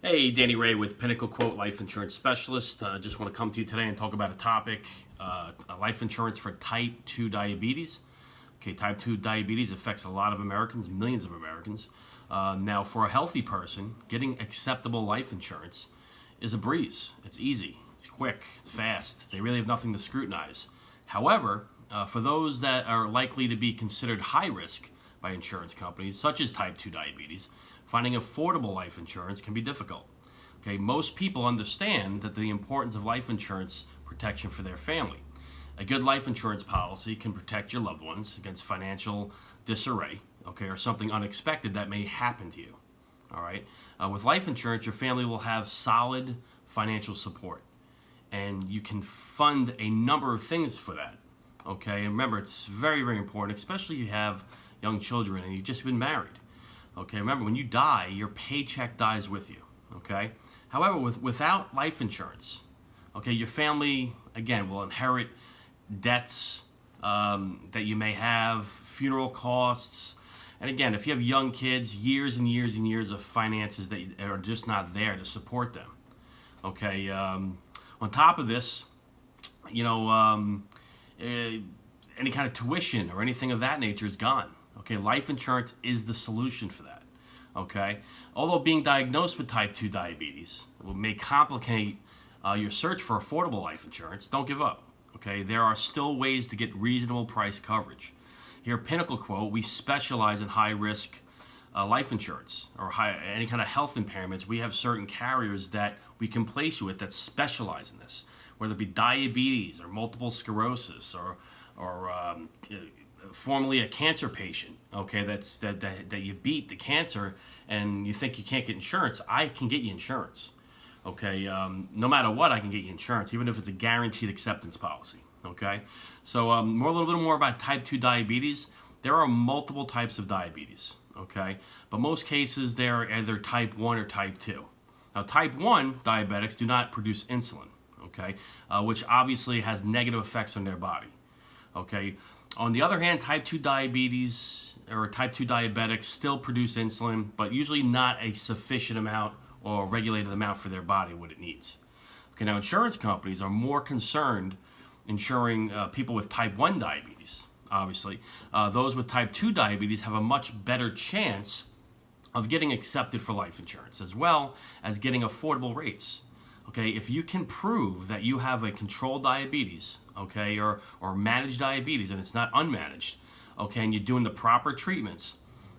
Hey, Danny Ray with Pinnacle Quote Life Insurance Specialist. Just want to come to you today and talk about a topic, life insurance for type 2 diabetes. Okay, type 2 diabetes affects a lot of Americans, millions of Americans. Now, for a healthy person, getting acceptable life insurance is a breeze. It's easy, it's quick, it's fast. They really have nothing to scrutinize. However, for those that are likely to be considered high risk by insurance companies, such as type 2 diabetes, finding affordable life insurance can be difficult. Okay, most people understand that the importance of life insurance protection for their family. A good life insurance policy can protect your loved ones against financial disarray, okay, or something unexpected that may happen to you. All right, with life insurance, your family will have solid financial support, and you can fund a number of things for that. Okay, and remember, it's very, very important, especially if you have young children and you've just been married. Okay, remember, when you die, your paycheck dies with you. Okay, however, without life insurance, okay, your family again will inherit debts that you may have, funeral costs, and again, if you have young kids, years and years and years of finances that are just not there to support them. Okay, on top of this, you know, any kind of tuition or anything of that nature is gone. Okay, life insurance is the solution for that. Okay, although being diagnosed with type 2 diabetes may complicate your search for affordable life insurance, don't give up. Okay, there are still ways to get reasonable price coverage. Here at Pinnacle Quote, we specialize in high risk life insurance or any kind of health impairments. We have certain carriers that we can place you with that specialize in this, whether it be diabetes or multiple sclerosis or formerly a cancer patient, okay, that you beat the cancer and you think you can't get insurance. I can get you insurance, okay. No matter what, I can get you insurance, even if it's a guaranteed acceptance policy, okay. So a little bit more about type 2 diabetes. There are multiple types of diabetes, okay, but most cases they're either type 1 or type 2. Now, type 1 diabetics do not produce insulin, okay, which obviously has negative effects on their body, okay. On the other hand, type 2 diabetes or type 2 diabetics still produce insulin, but usually not a sufficient amount or regulated amount for their body, what it needs. Okay, now insurance companies are more concerned insuring people with type 1 diabetes, obviously. Those with type 2 diabetes have a much better chance of getting accepted for life insurance, as well as getting affordable rates. Okay, if you can prove that you have a controlled diabetes, okay, or managed diabetes, and it's not unmanaged, okay, and you're doing the proper treatments,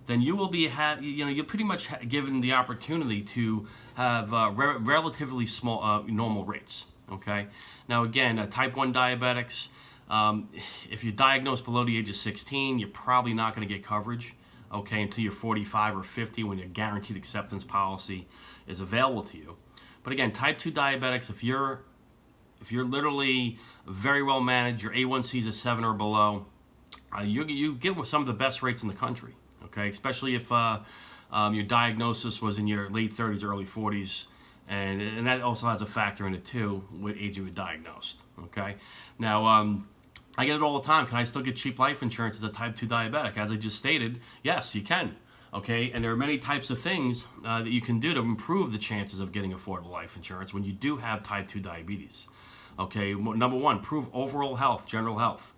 then you will be you're pretty much given the opportunity to have relatively small normal rates. Okay, now again, type 1 diabetics, if you're diagnosed below the age of 16, you're probably not going to get coverage, okay, until you're 45 or 50 when your guaranteed acceptance policy is available to you. But again, type 2 diabetics, if you're literally very well managed, your A1C is a 7 or below, you get some of the best rates in the country, okay? Especially if your diagnosis was in your late 30s, early 40s, and that also has a factor in it too, what age you were diagnosed, okay? Now, I get it all the time. Can I still get cheap life insurance as a type 2 diabetic? As I just stated, yes, you can. Okay, and there are many types of things that you can do to improve the chances of getting affordable life insurance when you do have type 2 diabetes. Okay, number one, prove overall health, general health.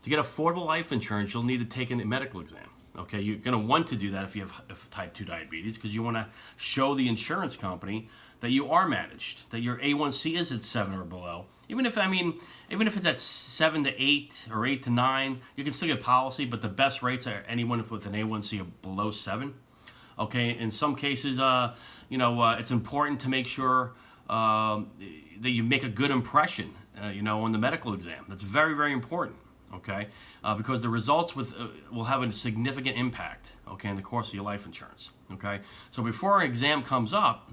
To get affordable life insurance, you'll need to take a medical exam. Okay, you're going to want to do that if you have type 2 diabetes, because you want to show the insurance company that you are managed, that your A1C is at 7 or below. Even if it's at 7 to 8 or 8 to 9, you can still get policy, but the best rates are anyone with an A1C of below 7. Okay, in some cases, it's important to make sure that you make a good impression, on the medical exam. That's very, very important. Okay, because the results will have a significant impact, okay, in the course of your life insurance. Okay, so before an exam comes up,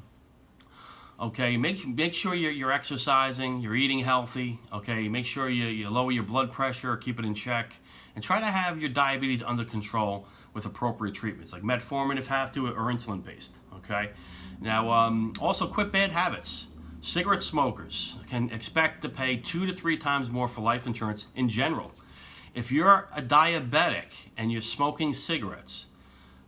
okay, make sure you're exercising, you're eating healthy. Okay, make sure you lower your blood pressure, keep it in check, and try to have your diabetes under control with appropriate treatments like metformin if have to, or insulin based. Okay, now also quit bad habits. Cigarette smokers can expect to pay 2 to 3 times more for life insurance in general. If you're a diabetic and you're smoking cigarettes,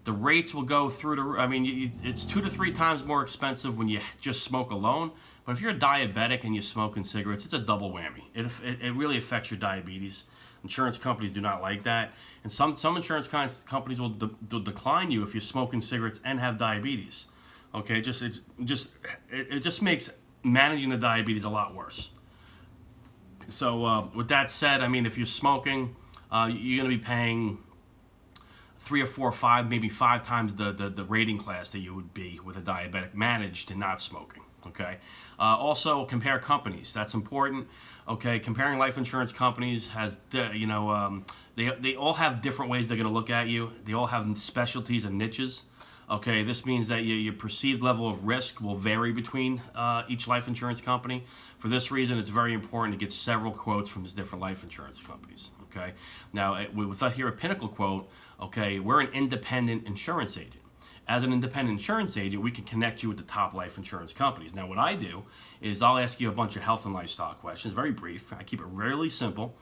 The rates will go through the, I mean, it's 2 to 3 times more expensive when you just smoke alone. But if you're a diabetic and you're smoking cigarettes, it's a double whammy. It really affects your diabetes. Insurance companies do not like that. And some insurance companies will decline you if you're smoking cigarettes and have diabetes. Okay, it just makes managing the diabetes a lot worse. So with that said, I mean, if you're smoking, you're going to be paying 3 or 4 or 5, maybe 5 times the rating class that you would be with a diabetic managed and not smoking. Okay. Also, compare companies. That's important. Okay. Comparing life insurance companies has, they all have different ways they're going to look at you. They all have specialties and niches. Okay. This means that your perceived level of risk will vary between each life insurance company. For this reason, it's very important to get several quotes from these different life insurance companies. Okay. Now, with us here at Pinnacle Quote, okay, we're an independent insurance agent. As an independent insurance agent, we can connect you with the top life insurance companies. Now, what I do is I'll ask you a bunch of health and lifestyle questions, very brief. I keep it really simple.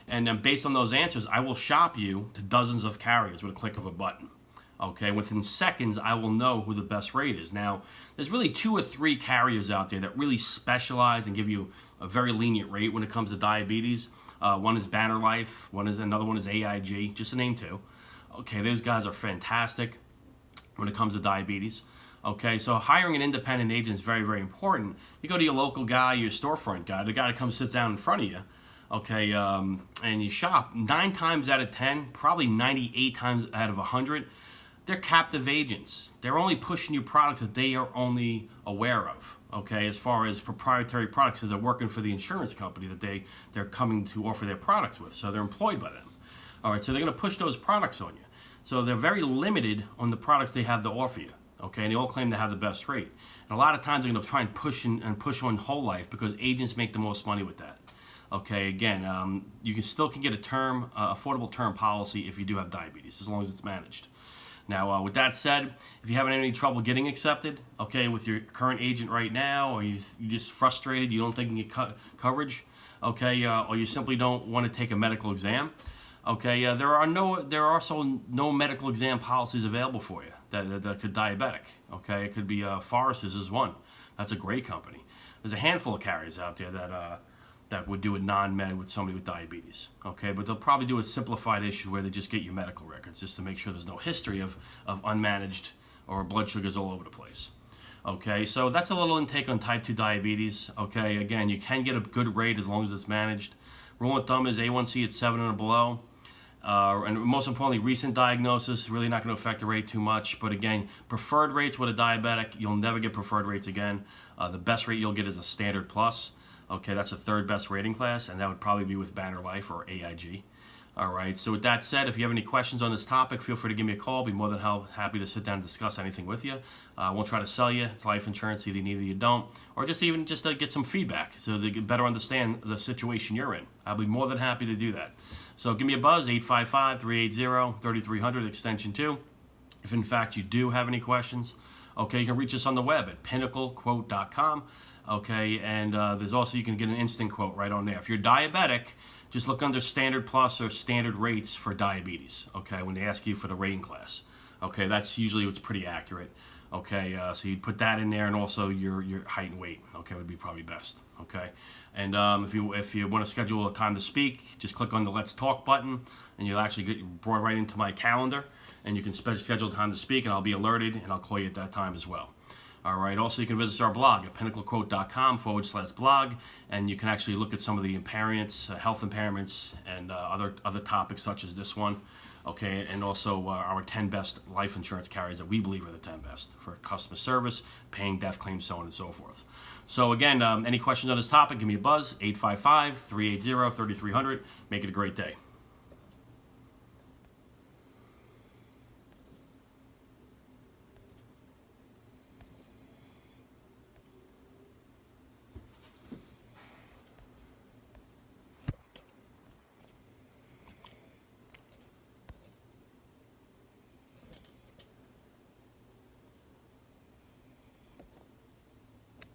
And then based on those answers, I will shop you to dozens of carriers with a click of a button. Okay, within seconds, I will know who the best rate is. Now, there's really 2 or 3 carriers out there that really specialize and give you a very lenient rate when it comes to diabetes. One is Banner Life, another one is AIG, just to name 2. Okay, those guys are fantastic when it comes to diabetes. Okay, so hiring an independent agent is very, very important. You go to your local guy, your storefront guy, the guy that comes sits down in front of you, okay, and you shop. 9 times out of 10, probably 98 times out of 100, they're captive agents. They're only pushing you products that they are only aware of. Okay, as far as proprietary products, because they're working for the insurance company that they're coming to offer their products with, so they're employed by them. All right, so they're going to push those products on you. So they're very limited on the products they have to offer you. Okay, and they all claim to have the best rate. And a lot of times they're going to try and push on whole life because agents make the most money with that. Okay, again, you still can get a affordable term policy if you do have diabetes, as long as it's managed. Now, with that said, if you having any trouble getting accepted, okay, with your current agent right now, or you're just frustrated, you don't think you can get coverage, okay, or you simply don't want to take a medical exam, okay, there are also no medical exam policies available for you that could diabetic. Okay, it could be Foresters is one. That's a great company. There's a handful of carriers out there that would do a non-med with somebody with diabetes. Okay, but they'll probably do a simplified issue where they just get your medical records just to make sure there's no history of unmanaged or blood sugars all over the place. Okay, so that's a little intake on type 2 diabetes. Okay, again, you can get a good rate as long as it's managed. Rule of thumb is A1C at 7 and below. And most importantly, recent diagnosis, really not going to affect the rate too much. But again, preferred rates with a diabetic, you'll never get preferred rates again. The best rate you'll get is a Standard Plus. Okay, that's the 3rd best rating class, and that would probably be with Banner Life or AIG. All right, so with that said, if you have any questions on this topic, feel free to give me a call. I'll be more than happy to sit down and discuss anything with you. I won't try to sell you. It's life insurance. Either you need it or you don't. Or just to get some feedback so they can better understand the situation you're in. I'll be more than happy to do that. So give me a buzz, 855-380-3300, extension 2. If in fact you do have any questions, okay, you can reach us on the web at pinnaclequote.com. Okay, and there's also, you can get an instant quote right on there. If you're diabetic, just look under Standard Plus or Standard Rates for diabetes, okay, when they ask you for the rating class. Okay, that's usually what's pretty accurate. Okay, so you put that in there, and also your height and weight, okay, would be probably best. Okay, and if you want to schedule a time to speak, just click on the Let's Talk button, and you'll actually get brought right into my calendar, and you can schedule a time to speak, and I'll be alerted, and I'll call you at that time as well. All right. Also, you can visit our blog at pinnaclequote.com/blog, and you can actually look at some of the impairments, health impairments, and other topics such as this one. Okay, and also our 10 best life insurance carriers that we believe are the 10 best for customer service, paying death claims, so on and so forth. So again, any questions on this topic, give me a buzz, 855-380-3300. Make it a great day.